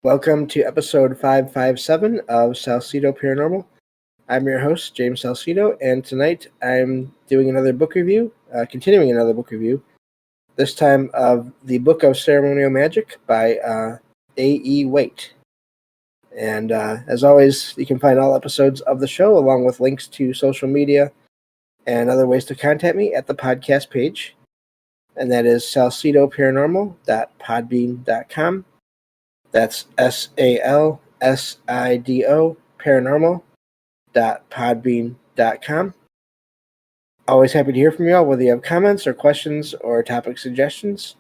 Welcome to episode 557 of Salsidoparanormal. I'm your host, James Salsido, and tonight I'm doing another book review, continuing another book review, this time of the Book of Ceremonial Magic by A.E. Waite. And as always, you can find all episodes of the show along with links to social media and other ways to contact me at the podcast page. And that is salsidoparanormal.podbean.com. That's SALSIDO paranormal.podbean.com. Always happy to hear from you all, whether you have comments or questions or topic suggestions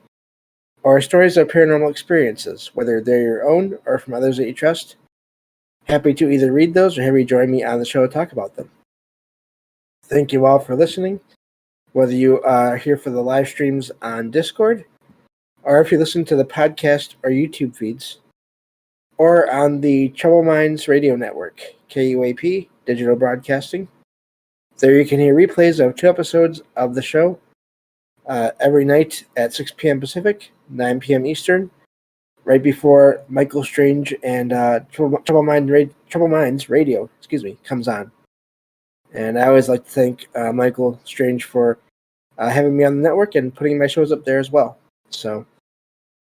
or stories of paranormal experiences, whether they're your own or from others that you trust. Happy to either read those or have you join me on the show to talk about them. Thank you all for listening, whether you are here for the live streams on Discord or if you listen to the podcast or YouTube feeds, or on the Troubled Minds Radio Network, KUAP, Digital Broadcasting. There you can hear replays of 2 episodes of the show every night at 6 p.m. Pacific, 9 p.m. Eastern, right before Michael Strange and Troubled Minds Radio comes on. And I always like to thank Michael Strange for having me on the network and putting my shows up there as well. So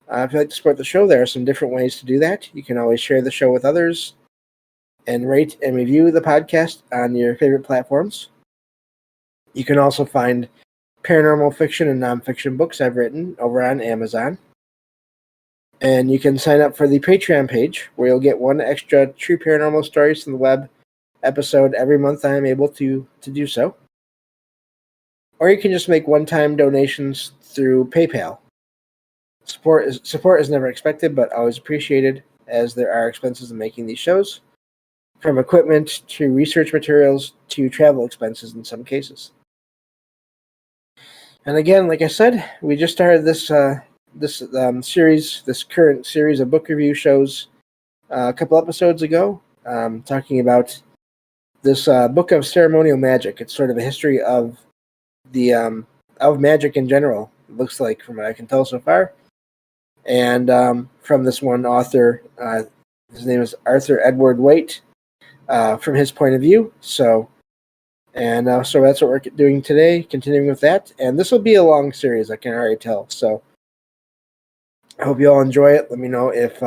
if you'd like to support the show, there are some different ways to do that. You can always share the show with others and rate and review the podcast on your favorite platforms. You can also find paranormal fiction and nonfiction books I've written over on Amazon. And you can sign up for the Patreon page, where you'll get 1 extra True Paranormal Stories from the Web episode every month I am able to do so. Or you can just make one-time donations through PayPal. Support is never expected, but always appreciated, as there are expenses in making these shows, from equipment to research materials to travel expenses in some cases. And again, like I said, we just started this current series of book review shows a couple episodes ago, talking about this Book of Ceremonial Magic. It's sort of a history of the of magic in general. It looks like, from what I can tell so far. And from this one author, his name is Arthur Edward Waite, from his point of view. So that's what we're doing today, continuing with that. And this will be a long series, I can already tell. So I hope you all enjoy it. Let me know if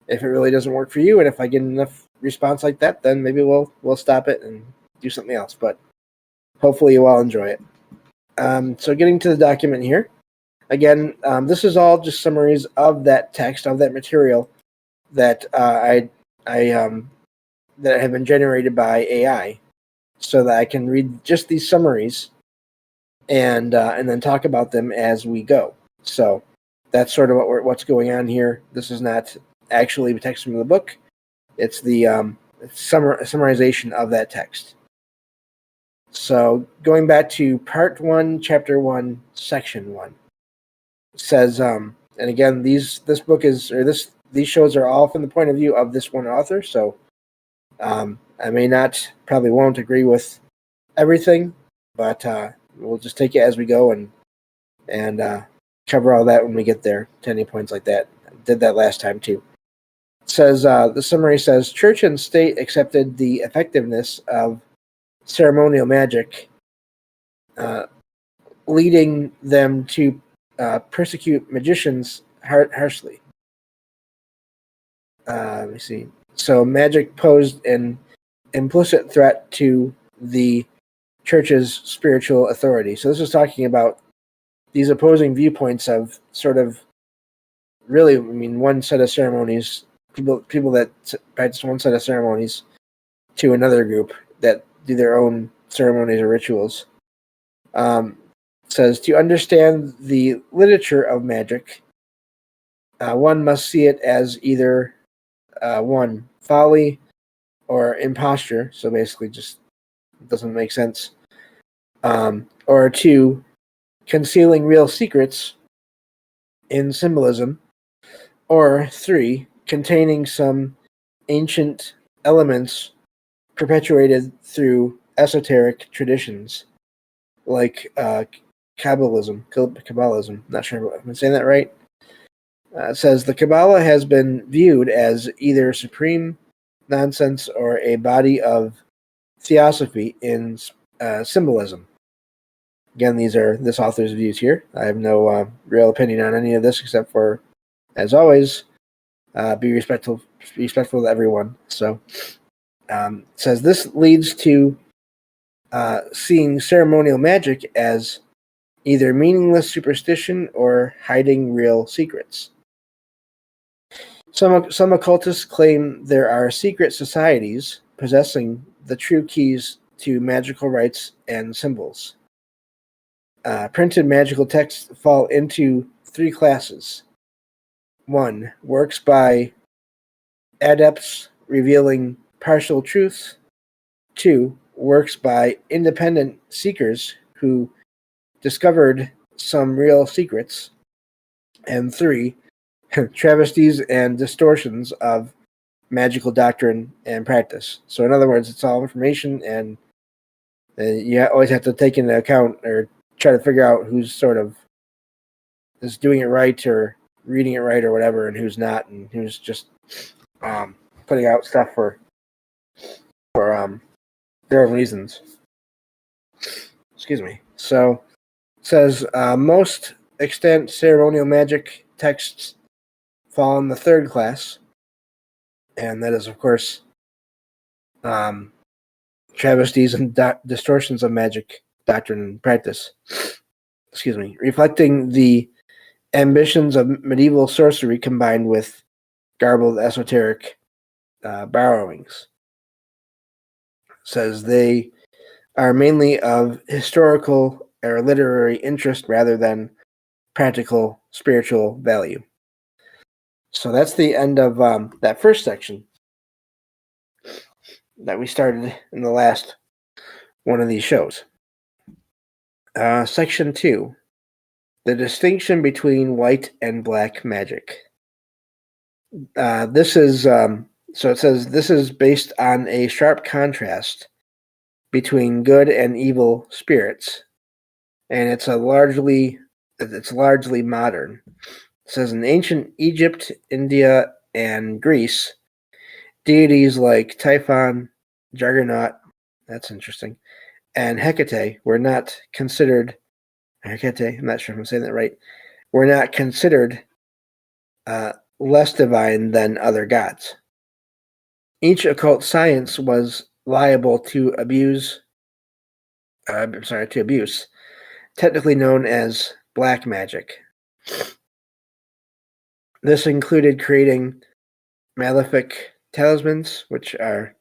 it really doesn't work for you, and if I get enough response like that, then maybe we'll stop it and do something else. But hopefully you all enjoy it. So getting to the document here. Again, this is all just summaries of that text, of that material that that have been generated by AI, so that I can read just these summaries and then talk about them as we go. So that's sort of what's going on here. This is not actually the text from the book; it's the summarization of that text. So going back to Part 1, Chapter 1, Section 1. Says, and again, these shows are all from the point of view of this one author, so I probably won't agree with everything, but we'll just take it as we go and cover all that when we get there to any points like that. I did that last time too. It says, the summary says, Church and state accepted the effectiveness of ceremonial magic, leading them to persecute magicians harshly. Let me see. So magic posed an implicit threat to the church's spiritual authority. So this is talking about these opposing viewpoints of sort of really, one set of ceremonies, people that practice one set of ceremonies to another group that do their own ceremonies or rituals. Says, to understand the literature of magic, one must see it as either 1, folly or imposture, so basically just doesn't make sense, or 2, concealing real secrets in symbolism, or 3, containing some ancient elements perpetuated through esoteric traditions, like Kabbalism. Not sure if I'm saying that right. It says the Kabbalah has been viewed as either supreme nonsense or a body of theosophy in symbolism. Again, these are this author's views here. I have no real opinion on any of this except for, as always, be respectful to everyone. So, it says this leads to seeing ceremonial magic as either meaningless superstition or hiding real secrets. Some occultists claim there are secret societies possessing the true keys to magical rites and symbols. Printed magical texts fall into three classes. 1. Works by adepts revealing partial truths. 2. Works by independent seekers who discovered some real secrets. And 3. Travesties and distortions of magical doctrine and practice. So in other words, it's all information, and you always have to take into account or try to figure out who's sort of is doing it right or reading it right or whatever, and who's not, and who's just putting out stuff for their own reasons. Excuse me. So it says most extant ceremonial magic texts fall in the third class, and that is, of course, travesties and distortions of magic doctrine and practice. Excuse me. Reflecting the ambitions of medieval sorcery combined with garbled esoteric borrowings. Says they are mainly of historical or literary interest rather than practical spiritual value. So that's the end of that first section that we started in the last one of these shows. Section 2, the distinction between white and black magic. This is so it says this is based on a sharp contrast between good and evil spirits, and it's largely modern. It says in ancient Egypt, India, and Greece, deities like Typhon, Juggernaut, that's interesting, and Hecate were not considered. Hecate, I'm not sure if I'm saying that right. Were not considered less divine than other gods. Each occult science was liable to abuse, technically known as black magic. This included creating malefic talismans, which are, it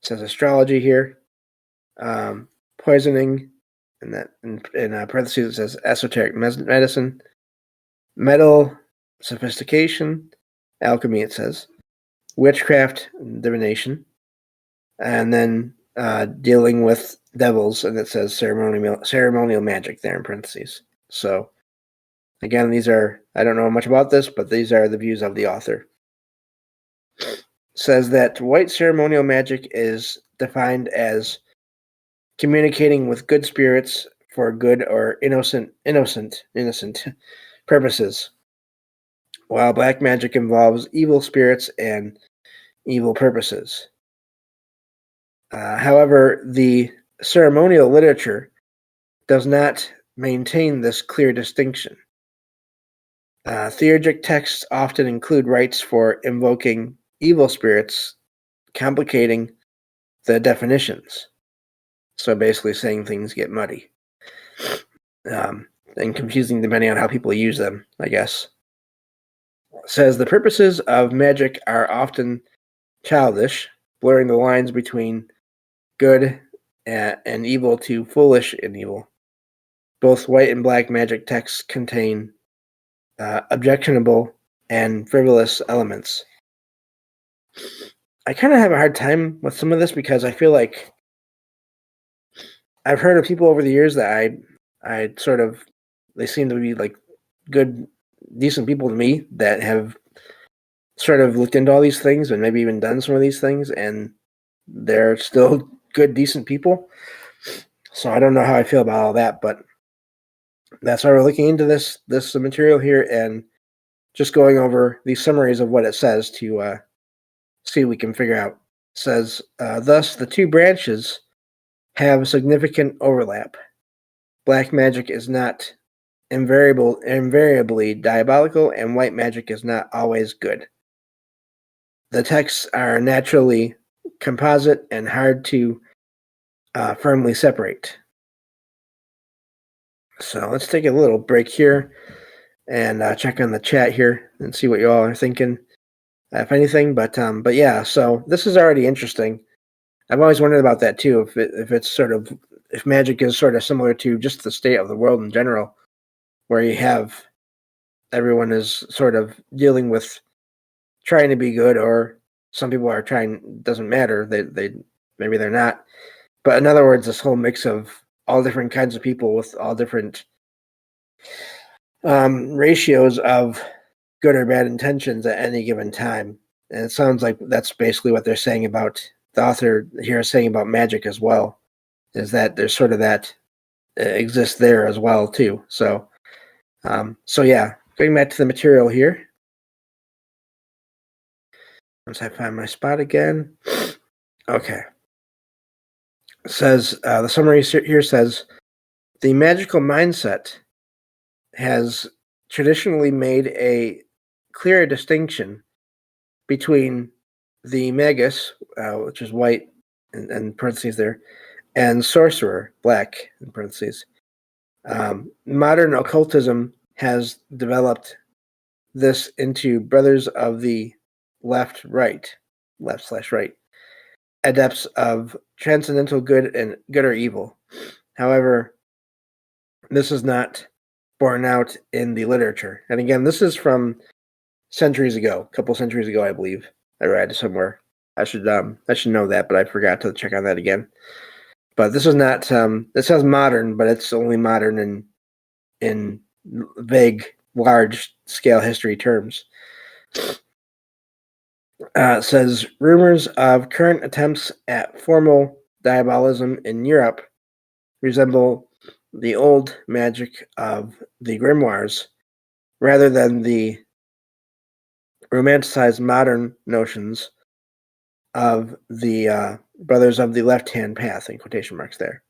says astrology here, poisoning, and that in parentheses it says esoteric medicine, metal sophistication, alchemy, it says, witchcraft, divination, and then dealing with devils, and it says ceremonial magic there in parentheses. So, again, these are, I don't know much about this, but these are the views of the author. It says that white ceremonial magic is defined as communicating with good spirits for good or innocent purposes, while black magic involves evil spirits and evil purposes. However, the ceremonial literature does not maintain this clear distinction. Theurgic texts often include rites for invoking evil spirits, complicating the definitions. So basically saying things get muddy and confusing depending on how people use them, I guess. It says the purposes of magic are often childish, blurring the lines between good and evil to foolish and evil. Both white and black magic texts contain objectionable and frivolous elements. I kind of have a hard time with some of this because I feel like I've heard of people over the years that I sort of, they seem to be like good, decent people to me that have sort of looked into all these things and maybe even done some of these things, and they're still good, decent people. So I don't know how I feel about all that, but that's why we're looking into this material here and just going over the summaries of what it says to see what we can figure out. It says, thus, the two branches have significant overlap. Black magic is not invariably diabolical, and white magic is not always good. The texts are naturally composite and hard to firmly separate. So let's take a little break here and check on the chat here and see what you all are thinking, if anything. But yeah, so this is already interesting. I've always wondered about that too. If magic is sort of similar to just the state of the world in general, where you have everyone is sort of dealing with trying to be good, or some people are trying. Doesn't matter. They maybe they're not. But in other words, this whole mix of all different kinds of people with all different ratios of good or bad intentions at any given time. And it sounds like that's basically what they're saying about the author here is saying about magic as well, is that there's sort of that exists there as well too. So yeah, going back to the material here. Once I find my spot again. Okay. It says, the summary here says, the magical mindset has traditionally made a clear distinction between the magus, which is white in parentheses there, and sorcerer, black in parentheses. Modern occultism has developed this into brothers of the left/right, adepts of transcendental good and good or evil. However, this is not borne out in the literature. And again, this is from centuries ago, a couple centuries ago, I believe. I read somewhere. I should know that, but I forgot to check on that again. But this is not. It says modern, but it's only modern in vague, large-scale history terms. It says rumors of current attempts at formal diabolism in Europe resemble the old magic of the grimoires, rather than the romanticized modern notions of the brothers of the left-hand path, in quotation marks there.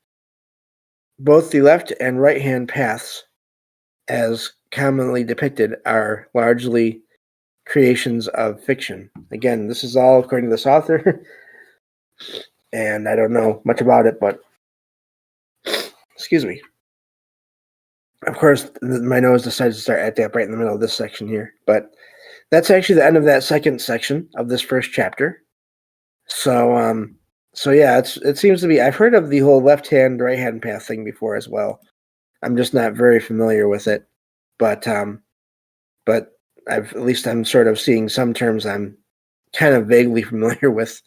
Both the left and right-hand paths, as commonly depicted, are largely creations of fiction. Again, this is all according to this author, and I don't know much about it, but excuse me. Of course, my nose decided to start acting up right in the middle of this section here, but that's actually the end of that second section of this first chapter. So yeah, it seems to be. I've heard of the whole left-hand, right-hand path thing before as well. I'm just not very familiar with it, but I'm sort of seeing some terms I'm kind of vaguely familiar with.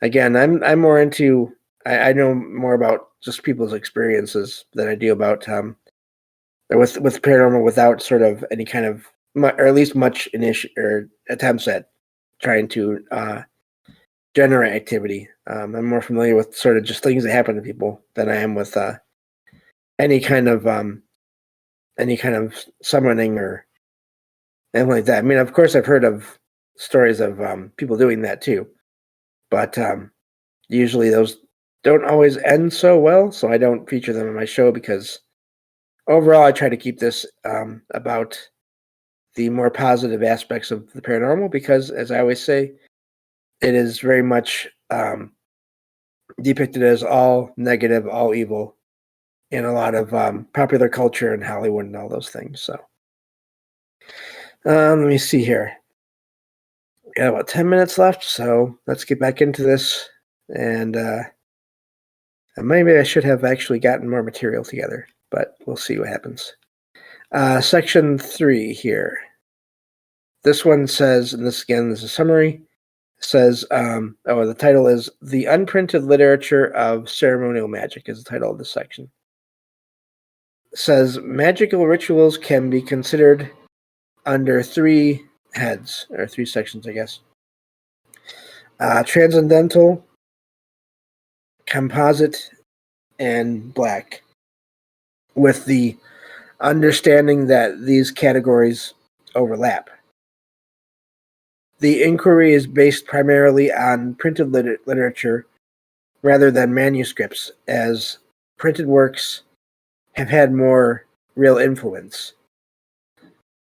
Again, I'm more into. I know more about just people's experiences than I do about with paranormal, without sort of any kind of, or at least much or attempts at trying to generate activity. I'm more familiar with sort of just things that happen to people than I am with any kind of summoning or anything like that. I mean, of course, I've heard of stories of people doing that too, but usually those don't always end so well, so I don't feature them on my show, because overall I try to keep this about the more positive aspects of the paranormal, because, as I always say, it is very much depicted as all negative, all evil in a lot of popular culture and Hollywood and all those things. So let me see here. Got about 10 minutes left, so let's get back into this. And maybe I should have actually gotten more material together, but we'll see what happens. Section 3 here. This one says, and this again is a summary, says, the title is The Unprinted Literature of Ceremonial Magic is the title of this section. It says, magical rituals can be considered under 3 heads, or 3 sections, I guess. Transcendental, composite, and black, with the understanding that these categories overlap. The inquiry is based primarily on printed literature rather than manuscripts, as printed works have had more real influence. It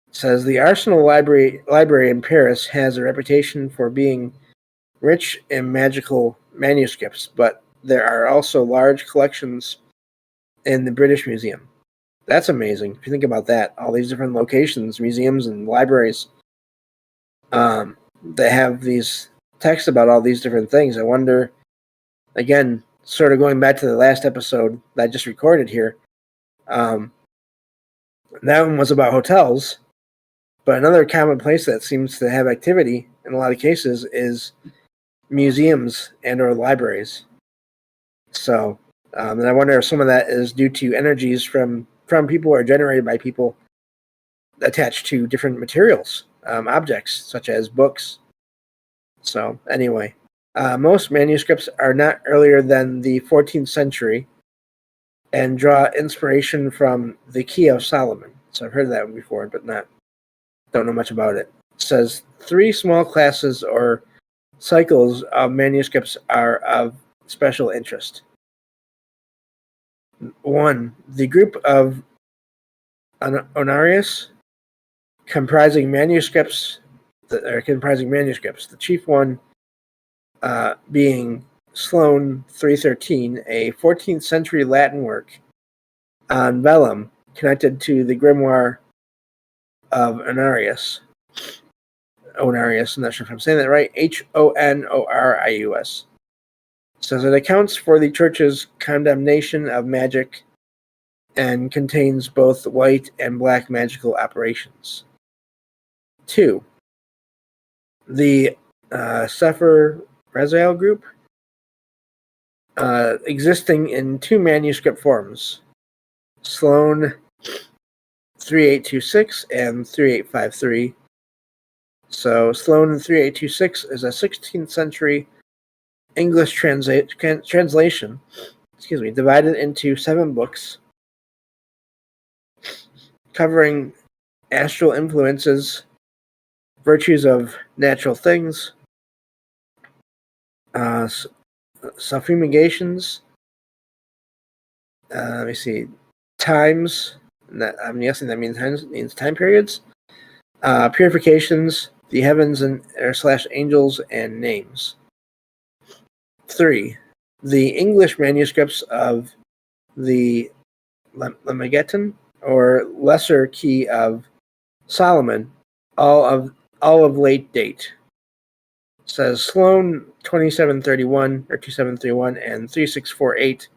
says the Arsenal Library in Paris has a reputation for being rich in magical manuscripts, but there are also large collections in the British Museum. That's amazing. If you think about that, all these different locations, museums and libraries, they have these texts about all these different things. I wonder, again, sort of going back to the last episode that I just recorded here, that one was about hotels, but another common place that seems to have activity in a lot of cases is museums and or libraries. So, and I wonder if some of that is due to energies from people or generated by people attached to different materials, objects such as books. So anyway, most manuscripts are not earlier than the 14th century and draw inspiration from the Key of Solomon. So I've heard of that one before, but don't know much about it. It says 3 small classes or cycles of manuscripts are of special interest. 1. The group of Onarius comprising manuscripts. The chief one being Sloane 313, a 14th century Latin work on vellum connected to the grimoire of Honorius. I'm not sure if I'm saying that right. Honorius. Says it accounts for the church's condemnation of magic and contains both white and black magical operations. 2. The Sefer Raziel group, existing in 2 manuscript forms, Sloane 3826 and 3853. So Sloane 3826 is a 16th century English translation, divided into 7 books, covering astral influences, virtues of natural things, self-fumigations, let me see, times, I'm guessing that means time periods, purifications, the heavens and / angels, and names. 3. The English manuscripts of the Lemegeton or Lesser Key of Solomon, all of late date. It says Sloane 2731 or 2731 and 3648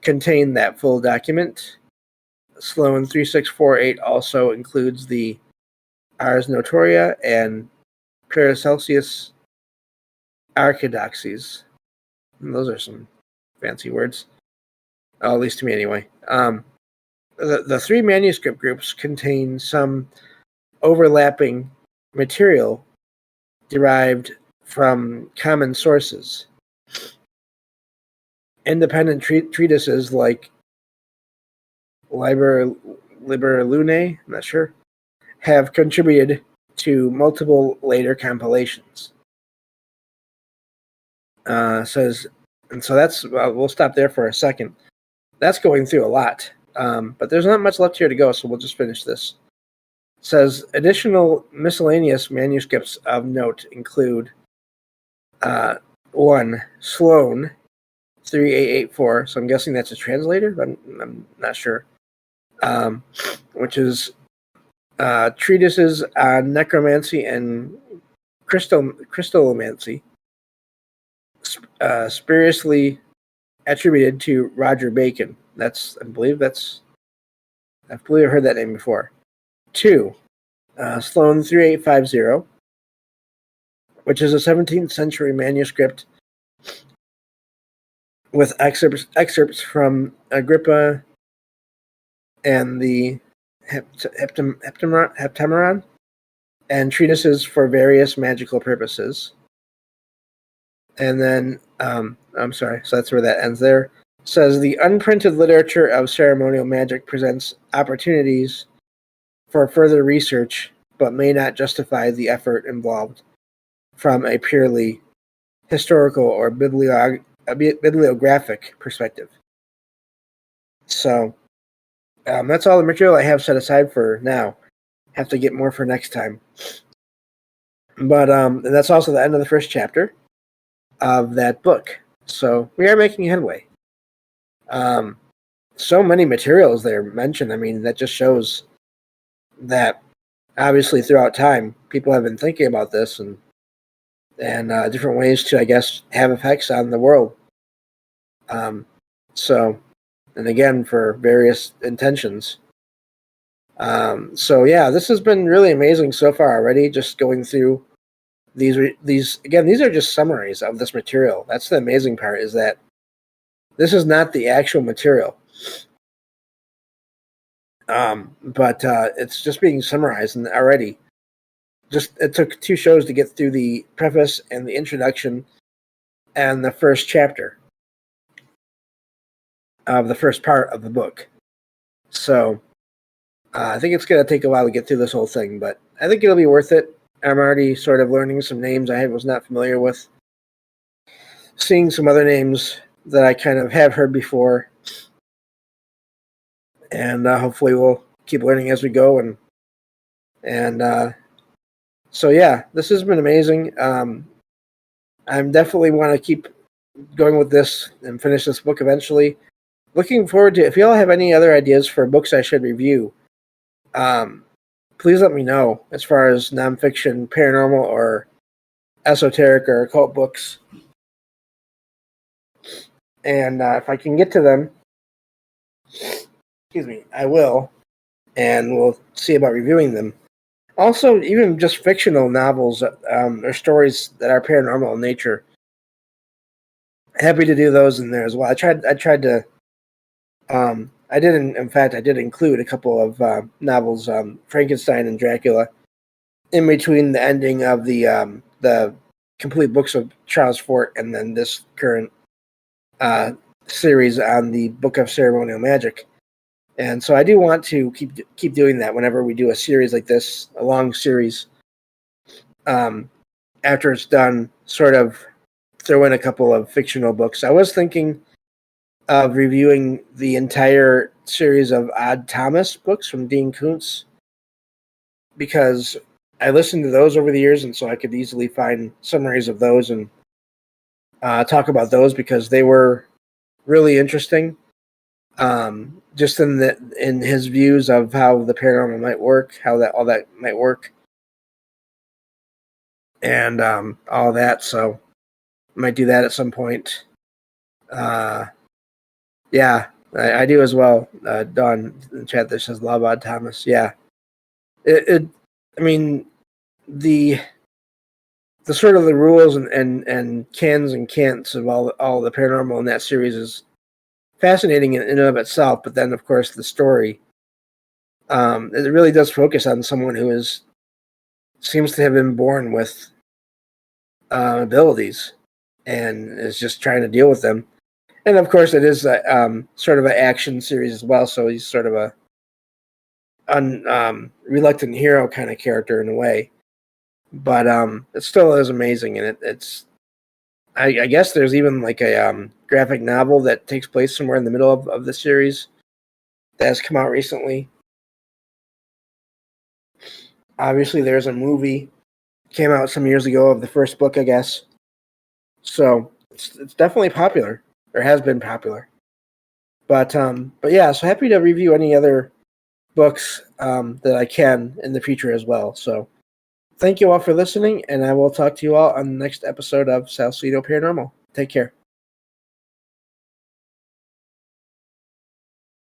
contain that full document. Sloane 3648 also includes the Ars Notoria and Paracelsus Archidoxes. And those are some fancy words, at least to me anyway. The 3 manuscript groups contain some overlapping material derived from common sources. Independent treatises like Liber Lunae, I'm not sure, have contributed to multiple later compilations. Says, and so that's, we'll stop there for a second. That's going through a lot, but there's not much left here to go, so we'll just finish this. It says additional miscellaneous manuscripts of note include 1. Sloane 3884, so I'm guessing that's a translator, but I'm not sure, which is treatises on necromancy and crystallomancy, spuriously attributed to Roger Bacon. I believe I've heard that name before. 2. Sloane 3850, which is a 17th century manuscript with excerpts from Agrippa and the Heptameron, and treatises for various magical purposes. And then, I'm sorry, so that's where that ends there. It says the unprinted literature of ceremonial magic presents opportunities for further research, but may not justify the effort involved from a purely historical or bibliographic perspective. So that's all the material I have set aside for now. Have to get more for next time. But that's also the end of the first chapter of that book. So we are making headway. So many materials there mentioned. I mean, that just shows that obviously throughout time, people have been thinking about this and different ways to, I guess, have effects on the world. So, and again, for various intentions. So yeah, this has been really amazing so far already. Just going through these again, these are just summaries of this material. That's the amazing part, is that this is not the actual material, but it's just being summarized and already. Just it took 2 shows to get through the preface and the introduction and the first chapter of the first part of the book. So I think it's going to take a while to get through this whole thing, but I think it'll be worth it. I'm already sort of learning some names I was not familiar with, seeing some other names that I kind of have heard before, and hopefully we'll keep learning as we go. And so yeah, this has been amazing. I definitely want to keep going with this and finish this book eventually. Looking forward to, if you all have any other ideas for books I should review, please let me know as far as nonfiction, paranormal, or esoteric or occult books. And if I can get to them, excuse me, I will, and we'll see about reviewing them. Also, even just fictional novels or stories that are paranormal in nature. Happy to do those in there as well. I tried to. I did include a couple of novels, Frankenstein and Dracula, in between the ending of the complete books of Charles Fort and then this current series on the Book of Ceremonial Magic. And so I do want to keep doing that whenever we do a series like this, a long series. After it's done, sort of throw in a couple of fictional books. I was thinking of reviewing the entire series of Odd Thomas books from Dean Koontz, because I listened to those over the years, and so I could easily find summaries of those and talk about those, because they were really interesting. Just in his views of how the paranormal might work, how all that might work, and all that. So I might do that at some point. Yeah, I do as well. Dawn in the chat there says love Odd Thomas. Yeah, I mean, the sort of the rules and cans and can'ts of all the paranormal in that series is fascinating in and of itself. But then, of course, the story, it really does focus on someone who seems to have been born with abilities and is just trying to deal with them. And of course, it is sort of an action series as well. So he's sort of a reluctant hero kind of character in a way. But it still is amazing, and it's. I guess there's even like a graphic novel that takes place somewhere in the middle of the series that has come out recently. Obviously, there's a movie came out some years ago of the first book, I guess. So it's definitely popular, or has been popular. But yeah, so happy to review any other books that I can in the future as well. So thank you all for listening, and I will talk to you all on the next episode of Salsidoparanormal. Take care.